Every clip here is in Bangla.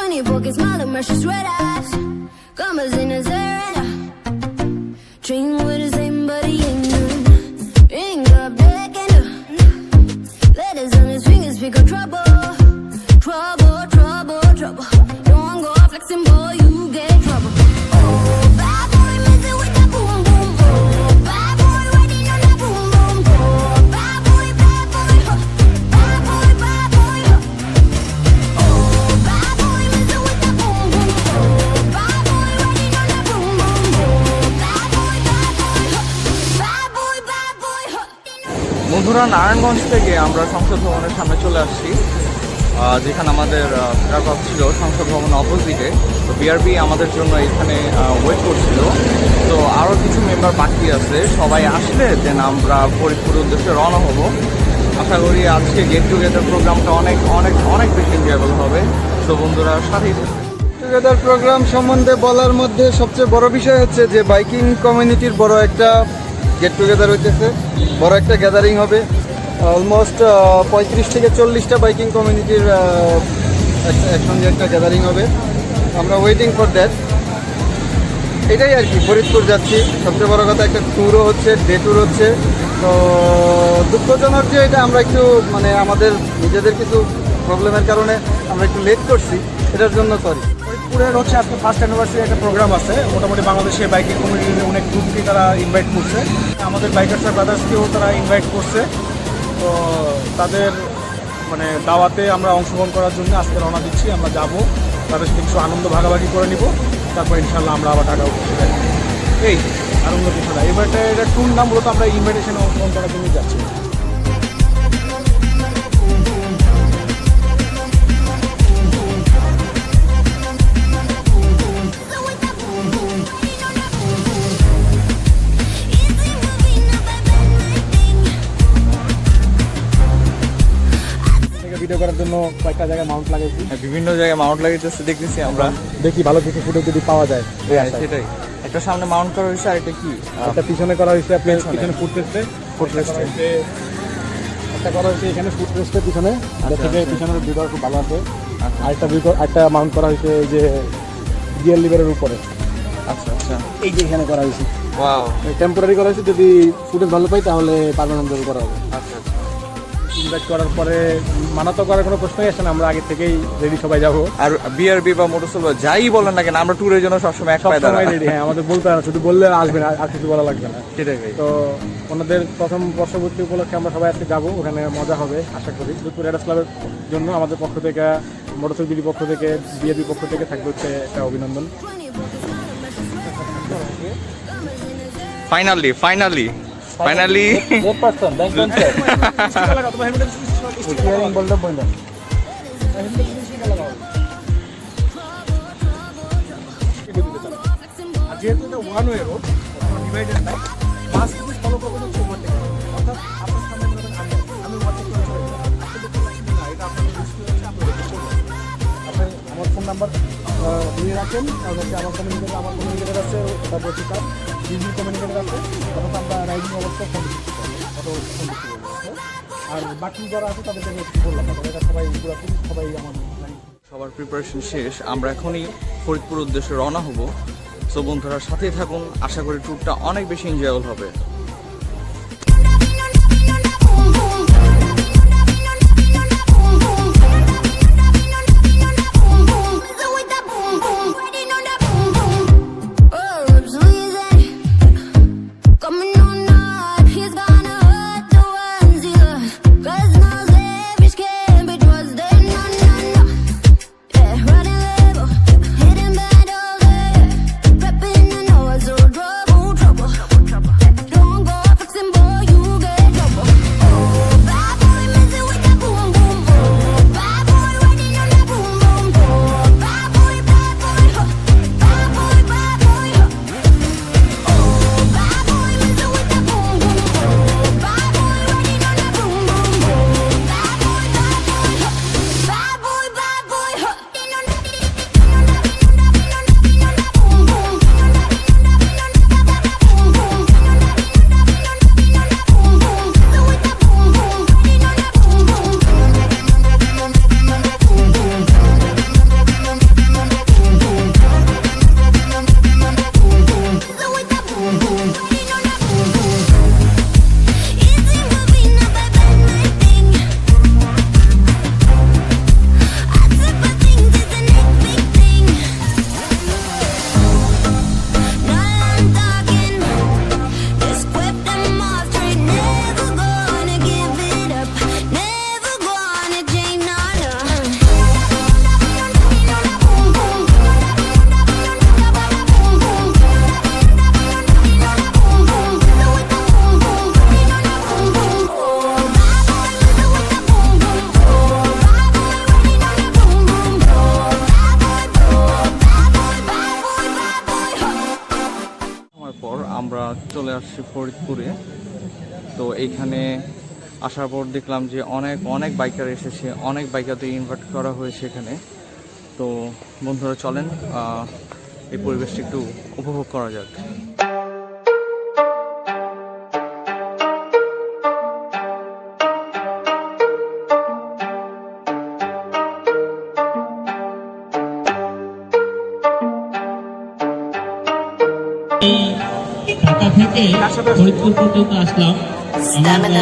24 gets smile and precious red eyes. Commas in his area. Dream with the same body ain't none. Ring up deck and letters on his fingers speak of trouble. Trouble, trouble, trouble. Don't go flexing, boy, you get trouble. Oh, bad boy messing with that boom, boom, boom. Bad boy riding on that boom, boom, boom. Bad boy, huh. Bad boy, huh. Oh, bad boy messing with that boom, boom, boom. Bad boy riding on that boom, boom, boom. Bad boy, huh. Bad boy, huh. বন্ধুরা, নারায়ণগঞ্জ থেকে আমরা সংসদ ভবনের সামনে চলে আসছি, যেখানে আমাদের ফেরার ছিল সংসদ ভবন অপোজিটে। তো বিআরবি আমাদের জন্য এখানে ওয়েট করছিল। তো আরও কিছু মেম্বার বাকি আছে, সবাই আসলে দেন আমরা ফরিদপুরের উদ্দেশ্যে রওনা হব। আশা করি আজকে গেট টুগেদার প্রোগ্রামটা অনেক অনেক অনেক বেশি এনজয়েবল হবে। তো বন্ধুরা সাথেই টুগেদার প্রোগ্রাম সম্বন্ধে বলার মধ্যে সবচেয়ে বড় বিষয় হচ্ছে যে বাইকিং কমিউনিটির বড় একটা গেট টুগেদার হইতেছে, বড় একটা গ্যাদারিং হবে। অলমোস্ট 35 থেকে 40টা বাইকিং কমিউনিটির একসঙ্গে একটা গ্যাদারিং হবে। আমরা ওয়েটিং ফর দ্যাট। এটাই আর কি, ফরিদপুর যাচ্ছি। সবচেয়ে বড় কথা একটা ট্যুরও হচ্ছে, ডে ট্যুর হচ্ছে। তো দুঃখজনক যে এটা আমরা একটু মানে আমাদের নিজেদের কিছু প্রবলেমের কারণে আমরা একটু লেট করছি, এটার জন্য সরি। ফরিদপুরের হচ্ছে আজকে ফার্স্ট অ্যানিভার্সারি একটা প্রোগ্রাম আছে। মোটামুটি বাংলাদেশের বাইকিং কমিউনিটির অনেক গ্রুপকে তারা ইনভাইট করছে, আমাদের বাইকার্স ব্রাদার্সকেও তারা ইনভাইট করছে। তো তাদের মানে দাওয়াতে আমরা অংশগ্রহণ করার জন্য আজকে রওনা দিচ্ছি। আমরা যাব, তাদের সাথে কিছু আনন্দ ভাগাভাগি করে নিব, তারপর ইনশাল্লাহ আমরা আবার ঢাকা উঠতে যাই। এই আনন্দ কিছুটা এবারটা এটা ট্যুর নাম, মূলত আমরা ইনভাইটেশনে অংশগ্রহণ করার জন্য যাচ্ছি। ভিডিও করার জন্য কয়েকটা জায়গায় মাউন্ট লাগাইছি, বিভিন্ন জায়গায় মাউন্ট লাগাইতেছে দেখতেছি আমরা। দেখি ভালো কিছু ফুটেজ যদি পাওয়া যায়। সেটাই, একটা সামনে মাউন্ট করা হয়েছে, আর এটা কি একটা পিছনে করা হয়েছে, আপনার পিছনে ফুটরেস্টে একটা করা হয়েছে এখানে ফুটরেস্টের পিছনে, আর থেকে পিছনের ভিউটা খুব ভালো আছে। আরেকটা মাউন্ট করা হয়েছে এই যে গিয়ার লিভারের উপরে। আচ্ছা আচ্ছা, এই যে এখানে করা হয়েছে, ওয়াও, টেম্পোরারি করা হয়েছে। যদি ফুটেজ ভালো পাই তাহলে পারমানেন্ট করা হবে। আচ্ছা আচ্ছা। ইনভাইট করার পরে মানা তো করার কোনো প্রশ্নই আসে না, আমরা আগে থেকেই রেডি সবাই যাবো। আর বিআরবি বা মোটো সোল যাই বলেন না কেন, আমরা ট্যুরের জন্য সবসময় এক পায়ে দাঁড়াই রেডি। হ্যাঁ, আমাদের বলতে হয় না, শুধু বললে আসবে না, আর কিছু বলা লাগবে না। সেটাই। তো ওনাদের প্রথম বর্ষপূর্তি উপলক্ষে আমরা সবাই আজকে যাবো, ওখানে মজা হবে আশা করি। ফরিদপুর রাইডার্স ক্লাবের জন্য আমাদের পক্ষ থেকে, মোটো সোল বিডি পক্ষ থেকে, বিআরবি পক্ষ থেকে থাকবে হচ্ছে একটা অভিনন্দন। ফাইনালি ফাইনালি ফাইনালি যেহেতু এটা ওয়ান ওয়ে রোড, ডিভাইডার নাই, বাস কিন্তু ফলো করবেন হচ্ছে ওভারটেক, অর্থাৎ আপনার সামনে আমি ওভারটেক করে চলে যাই, না এটা আপনাদের দৃষ্টি হচ্ছে আপনাদের আপনি আমার ফোন নাম্বার দিয়ে রাখেন, আর হচ্ছে আমার কমিউনিকেটার আছে, তারপর হচ্ছে তার ডিজিটাল কমিউনিকেটার আছে, অর্থাৎ আমরা রাইডিং অবস্থায় ফোন দিচ্ছি, আর বাকি যারা আছে তাদেরকে একটু বললাম, এটা সবাই সবার প্রিপারেশন শেষ, আমরা এখনই ফরিদপুর উদ্দেশ্যে রওনা হব। সো বন্ধুরা সাথেই থাকুন, আশা করি ট্যুরটা অনেক বেশি এনজয়েবল হবে। Don't আমরা চলে আসছি ফরিদপুরে। তো এইখানে আসার পর দেখলাম যে অনেক বাইকার এসেছে, অনেক বাইকারদের ইনভাইট করা হয়েছে এখানে। তো বন্ধুরা চলেন এই পরিবেশটা একটু উপভোগ করা যাক। ঢাকা থেকে ফরিদপুর পর্যন্ত আসলাম। আমার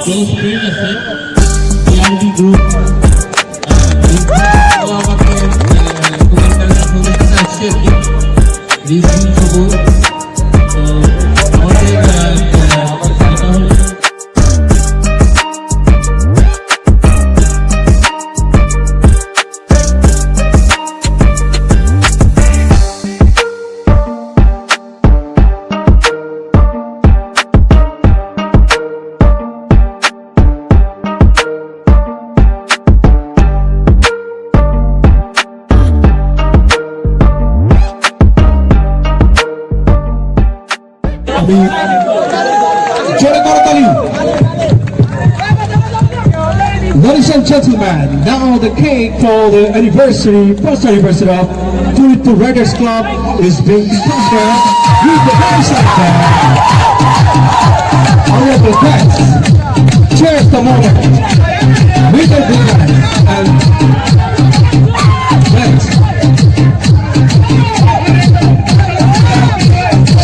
ক্লোজ ফ্রেন্ড আছে বিআরবি গ্রুপ, আমাকে আসছে তো আমাদের Ladies and gentlemen, now the cake for the first anniversary of Faridpur Riders Club is being prepared with the voice actor. All of the guests, cherish the moment with the good and friends.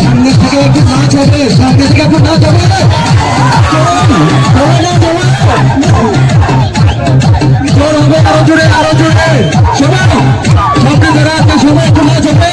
সামনে থেকে একটু নাচ হবে, সামনে থেকে একটু নাচ হবে। আরো জোরে সবাই সামনে যারা আছে সবাই একটু নাচ হবে।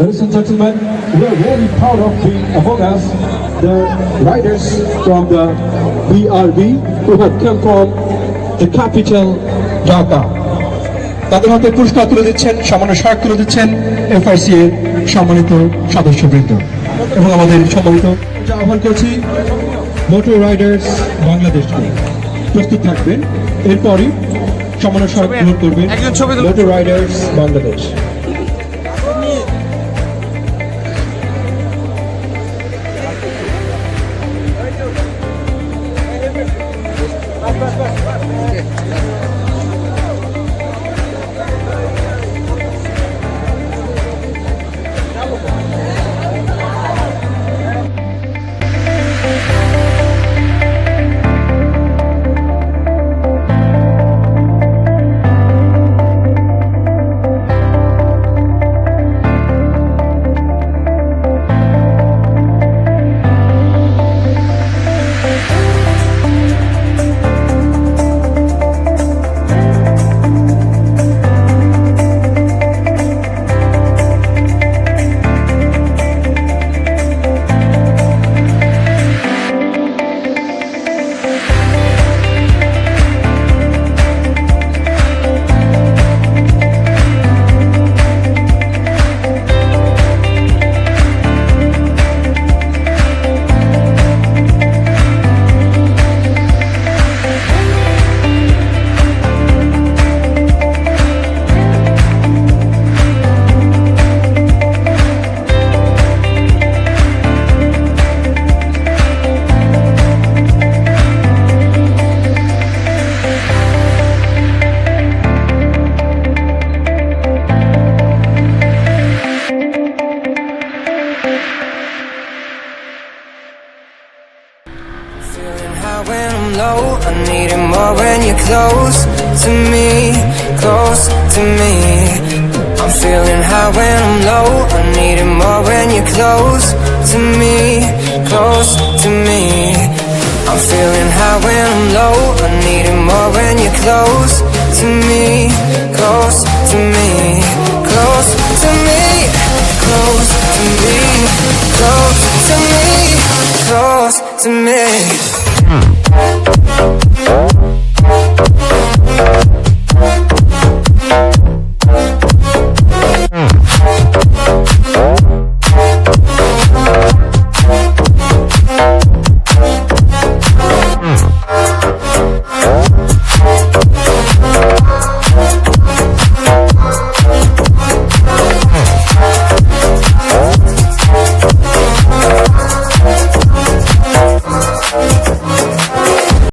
Ladies and gentlemen, we are very proud of being among us the riders from the BRB who have come from the capital, Dhaka. তাদের হাতে পুরস্কার তুলে দিচ্ছেন, সামান্য স্মারক তুলে দিচ্ছেন এফআরসি এর সম্মানিত সদস্যবৃন্দ এবং আমাদের সম্মানিত আহ্বান করছি মোটর রাইডার্স বাংলাদেশ গ্রুপ প্রস্তুত থাকবেন। এরপরই সম্মানের স্মারক গ্রহণ করবেন motor Riders Bangladesh. Feeling high when I'm low, I need it more when you're close to me, close to me. I'm feeling high when I'm low, I need it more when you're close to me, close to me. I'm feeling high when I'm low, I need it more when you're close to me, close to me.